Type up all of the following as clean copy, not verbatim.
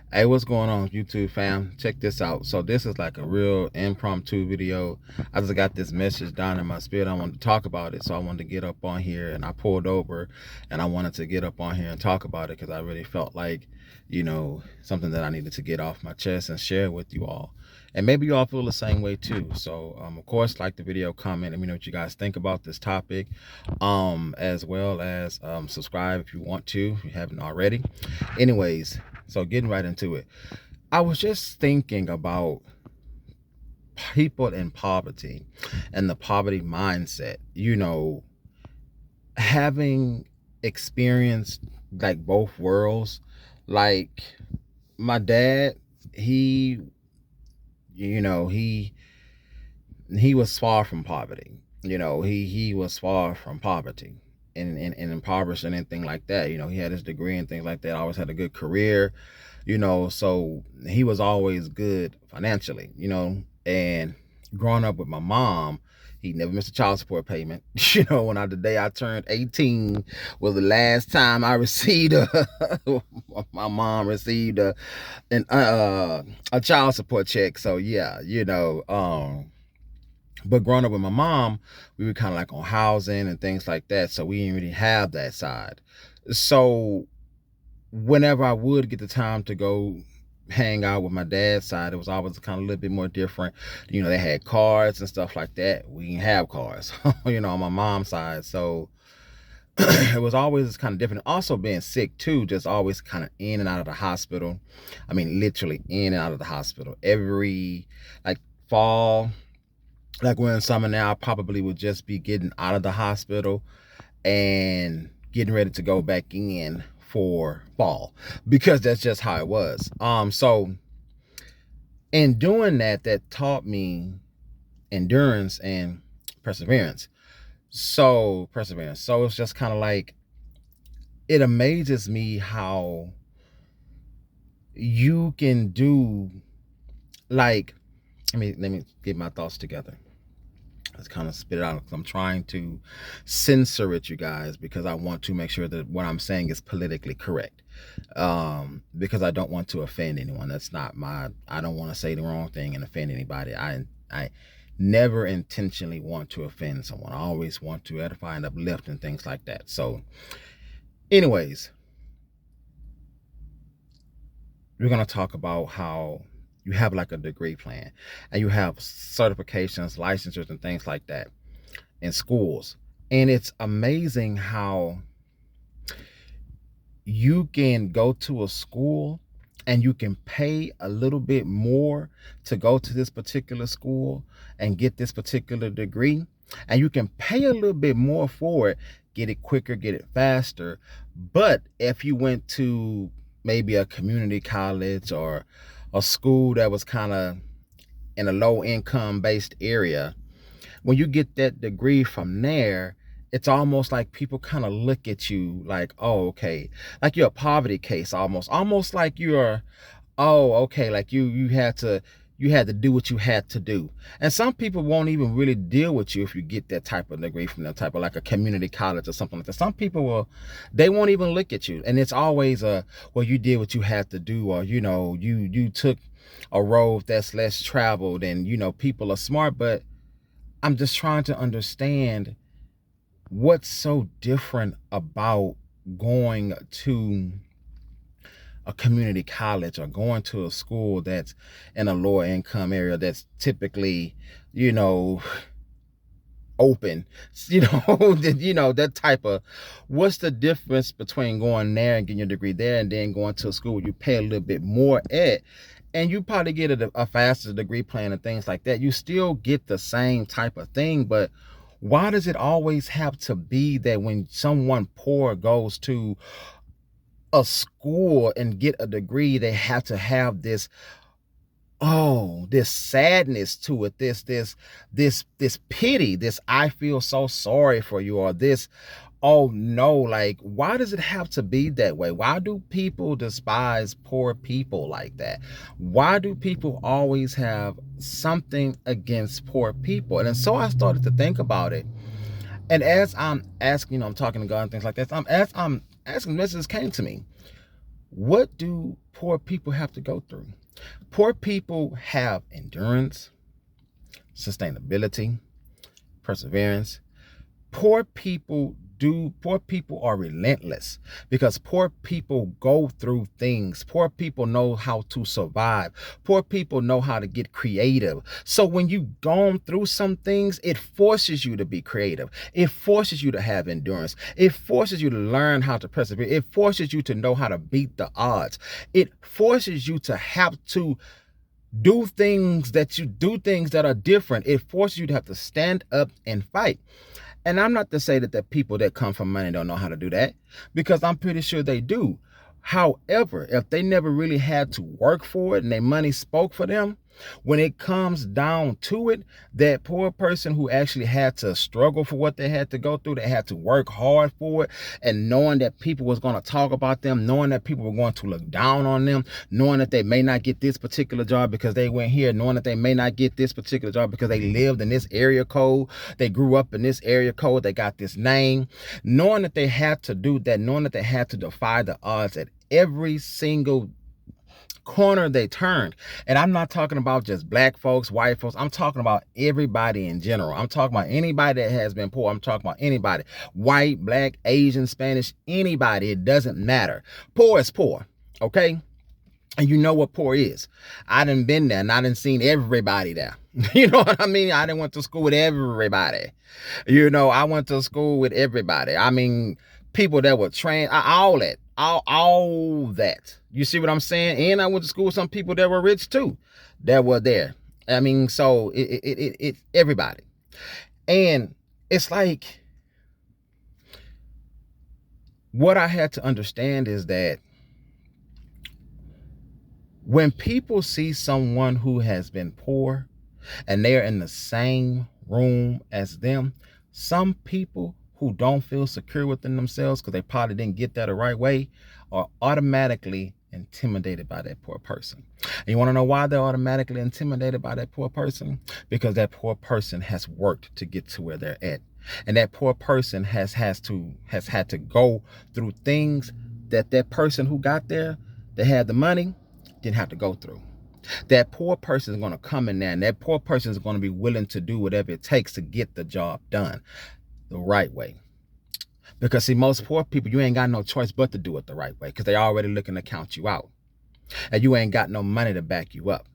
Hey, what's going on, YouTube fam? Check this out. So this is like a real impromptu video. I just got this message down in my spirit. I wanted to talk about it, so I wanted to get up on here, and I pulled over, and I wanted to get up on here and talk about it because I really felt like, something that I needed to get off my chest and share with you all. And maybe you all feel the same way too. So, of course, like the video, comment, let me know what you guys think about this topic, as well as subscribe if you want to, if you haven't already. Anyways, so getting right into it, I was just thinking about people in poverty and the poverty mindset, having experienced like both worlds. Like my dad, he, he was far from poverty. He was far from poverty and impoverished and anything like that. He had his degree and things like that, always had a good career, so he was always good financially, and growing up with my mom, he never missed a child support payment. The day I turned 18 was the last time I received my mom received a child support check. So yeah, but growing up with my mom, we were kind of like on housing and things like that, so we didn't really have that side. So whenever I would get the time to go hang out with my dad's side, it was always kind of a little bit more different. They had cars and stuff like that. We didn't have cars, on my mom's side. So it was always kind of different. Also being sick too, just always kind of in and out of the hospital. I mean, literally in and out of the hospital. Every like fall, like we're in summer now, I probably would just be getting out of the hospital and getting ready to go back in for fall, because that's just how it was. So in doing that, that taught me endurance and perseverance. So perseverance. So it's just kind of like, it amazes me how you can do, like, let me get my thoughts together. Let's kind of spit it out, because I'm trying to censor it, you guys, because I want to make sure that what I'm saying is politically correct. Because I don't want to offend anyone. That's not I don't want to say the wrong thing and offend anybody. I never intentionally want to offend someone. I always want to edify and uplift and things like that. So anyways, we're going to talk about how you have like a degree plan and you have certifications, licensures, and things like that in schools. And it's amazing how you can go to a school and you can pay a little bit more to go to this particular school and get this particular degree. And you can pay a little bit more for it, get it quicker, get it faster. But if you went to maybe a community college or a school that was kind of in a low income based area, when you get that degree from there, it's almost like people kind of look at you like, oh, okay, like you're a poverty case, almost like you're, oh, okay, like you had to do what you had to do. And some people won't even really deal with you if you get that type of degree from that type of like a community college or something like that. Some people they won't even look at you. And it's always well, you did what you had to do, or, you took a road that's less traveled, and, people are smart. But I'm just trying to understand what's so different about going to a community college or going to a school that's in a lower income area that's typically, open, that type of, what's the difference between going there and getting your degree there and then going to a school where you pay a little bit more at, and you probably get a faster degree plan and things like that. You still get the same type of thing, but why does it always have to be that when someone poor goes to a school and get a degree, they have to have this, oh, this sadness to it, this pity, this I feel so sorry for you, or this, oh no, like, why does it have to be that way? Why do people despise poor people like that? Why do people always have something against poor people? And so I started to think about it. And as I'm asking, I'm talking to God and things like that, as I'm asking, messages came to me. What do poor people have to go through? Poor people have endurance, sustainability, perseverance. Poor people are relentless because poor people go through things. Poor people know how to survive. Poor people know how to get creative. So when you've gone through some things, it forces you to be creative. It forces you to have endurance. It forces you to learn how to persevere. It forces you to know how to beat the odds. It forces you to have to do things that are different. It forces you to have to stand up and fight. And I'm not to say that the people that come from money don't know how to do that, because I'm pretty sure they do. However, if they never really had to work for it and their money spoke for them, when it comes down to it, that poor person who actually had to struggle for what they had to go through, they had to work hard for it, and knowing that people was going to talk about them, knowing that people were going to look down on them, knowing that they may not get this particular job because they went here, knowing that they may not get this particular job because they lived in this area code, they grew up in this area code, they got this name, knowing that they had to do that, knowing that they had to defy the odds at every single corner they turned. And I'm not talking about just black folks, white folks. I'm talking about everybody in general. I'm talking about anybody that has been poor. I'm talking about anybody, white, black, Asian, Spanish, anybody. It doesn't matter. Poor is poor. Okay. And you know what poor is. I done been there and I done seen everybody there. You know what I mean? I done went to school with everybody. You know, I went to school with everybody. I mean, people that were trained, all that. You see what I'm saying? And I went to school with some people that were rich too, that were there. I mean, so it everybody. And it's like, what I had to understand is that when people see someone who has been poor and they're in the same room as them, some people who don't feel secure within themselves because they probably didn't get that the right way are automatically intimidated by that poor person. And you want to know why they're automatically intimidated by that poor person? Because that poor person has worked to get to where they're at. And that poor person has had to go through things that person who got there, that had the money, didn't have to go through. That poor person is going to come in there and that poor person is going to be willing to do whatever it takes to get the job done the right way. Because see, most poor people, you ain't got no choice but to do it the right way because they already looking to count you out. And you ain't got no money to back you up.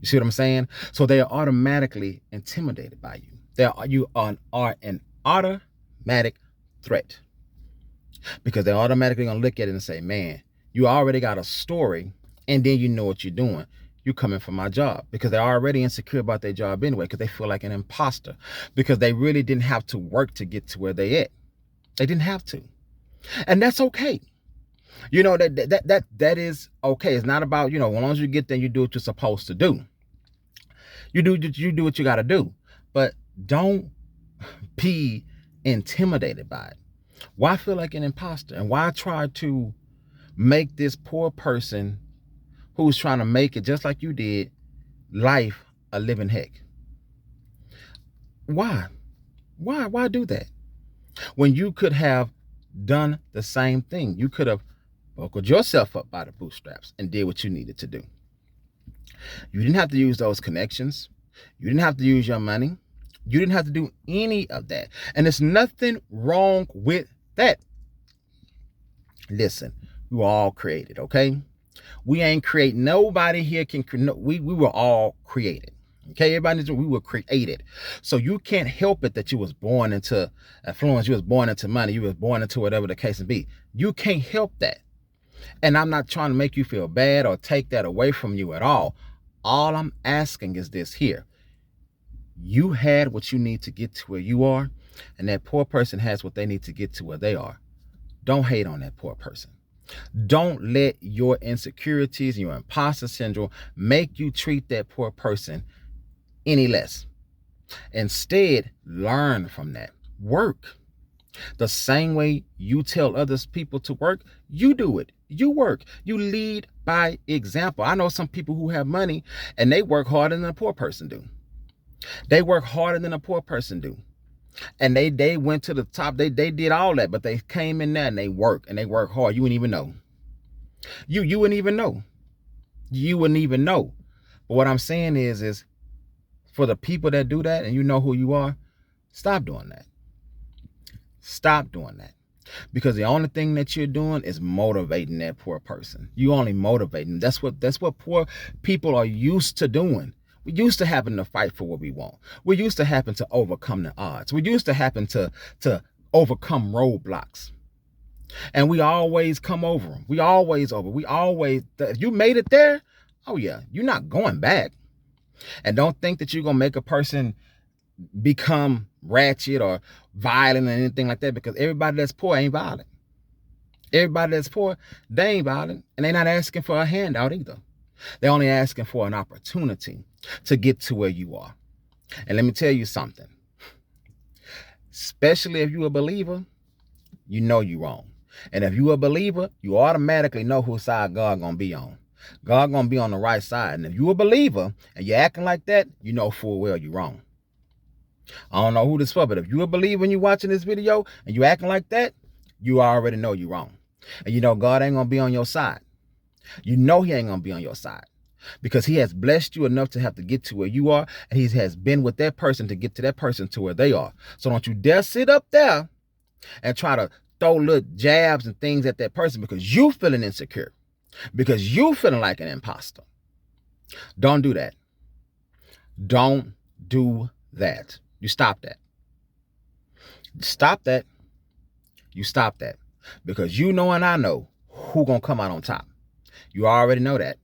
You see what I'm saying? So they are automatically intimidated by you. You are an automatic threat. Because they're automatically going to look at it and say, man, you already got a story and then you know what you're doing. You're coming for my job, because they're already insecure about their job anyway, because they feel like an imposter, because they really didn't have to work to get to where they at. They didn't have to. And that's okay. You know, that is okay. It's not about, you know, as long as you get there, you do what you're supposed to do. You do what you got to do. But don't be intimidated by it. Why feel like an imposter? And why try to make this poor person who's trying to make it just like you did, life a living heck? Why? Why do that? When you could have done the same thing. You could have buckled yourself up by the bootstraps and did what you needed to do. You didn't have to use those connections. You didn't have to use your money. You didn't have to do any of that. And there's nothing wrong with that. Listen, we were all created, okay? We ain't create. Nobody here can. We were all created. Okay, everybody, we were created. So you can't help it that you was born into affluence, you was born into money, you was born into whatever the case may be. You can't help that. And I'm not trying to make you feel bad or take that away from you at all. All I'm asking is this here. You had what you need to get to where you are, and that poor person has what they need to get to where they are. Don't hate on that poor person. Don't let your insecurities and your imposter syndrome make you treat that poor person any less. Instead, learn from that. Work. The same way you tell others people to work, you do it. You work. You lead by example. I know some people who have money and they work harder than a poor person do. They work harder than a poor person do. And they went to the top. They did all that, but they came in there and they work hard. You wouldn't even know. You wouldn't even know. You wouldn't even know. But what I'm saying is for the people that do that and you know who you are, stop doing that. Stop doing that. Because the only thing that you're doing is motivating that poor person. You only motivating. That's what poor people are used to doing. We used to having to fight for what we want. We used to having to overcome the odds. We used to having to overcome roadblocks. And we always come over them. We always over. We always, if you made it there, oh yeah, you're not going back. And don't think that you're going to make a person become ratchet or violent or anything like that, because everybody that's poor ain't violent. Everybody that's poor, they ain't violent, and they're not asking for a handout either. They're only asking for an opportunity to get to where you are. And let me tell you something, especially if you're a believer, you know you're wrong. And if you're a believer, you automatically know whose side God gonna be on. God gonna be on the right side. And if you're a believer and you're acting like that, you know full well you're wrong. I don't know who this for, but if you're a believer and you're watching this video and you acting like that, you already know you're wrong. And you know God ain't gonna be on your side. You know he ain't gonna be on your side, because he has blessed you enough to have to get to where you are, and he has been with that person to get to that person to where they are. So don't you dare sit up there and try to throw little jabs and things at that person because you feeling insecure, because you feeling like an imposter. Don't do that. Don't do that. You stop that. Stop that. You stop that. Because you know and I know who gonna come out on top. You already know that.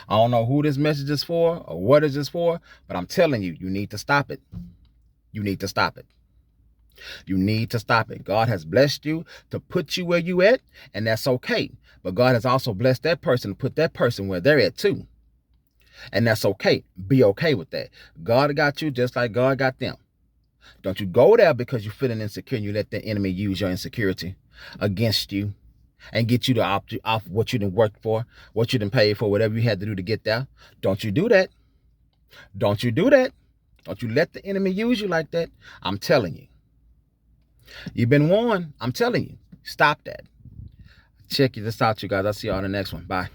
I don't know who this message is for or what is this for, but I'm telling you, you need to stop it. You need to stop it. You need to stop it. God has blessed you to put you where you at, and that's okay. But God has also blessed that person to put that person where they're at too. And that's okay. Be okay with that. God got you just like God got them. Don't you go there because you're feeling insecure and you let the enemy use your insecurity against you and get you to off what you didn't work for, what you didn't pay for, whatever you had to do to get there. Don't you do that. Don't you do that. Don't you let the enemy use you like that. I'm telling you. You've been warned. I'm telling you. Stop that. Check this out, you guys. I'll see you on the next one. Bye.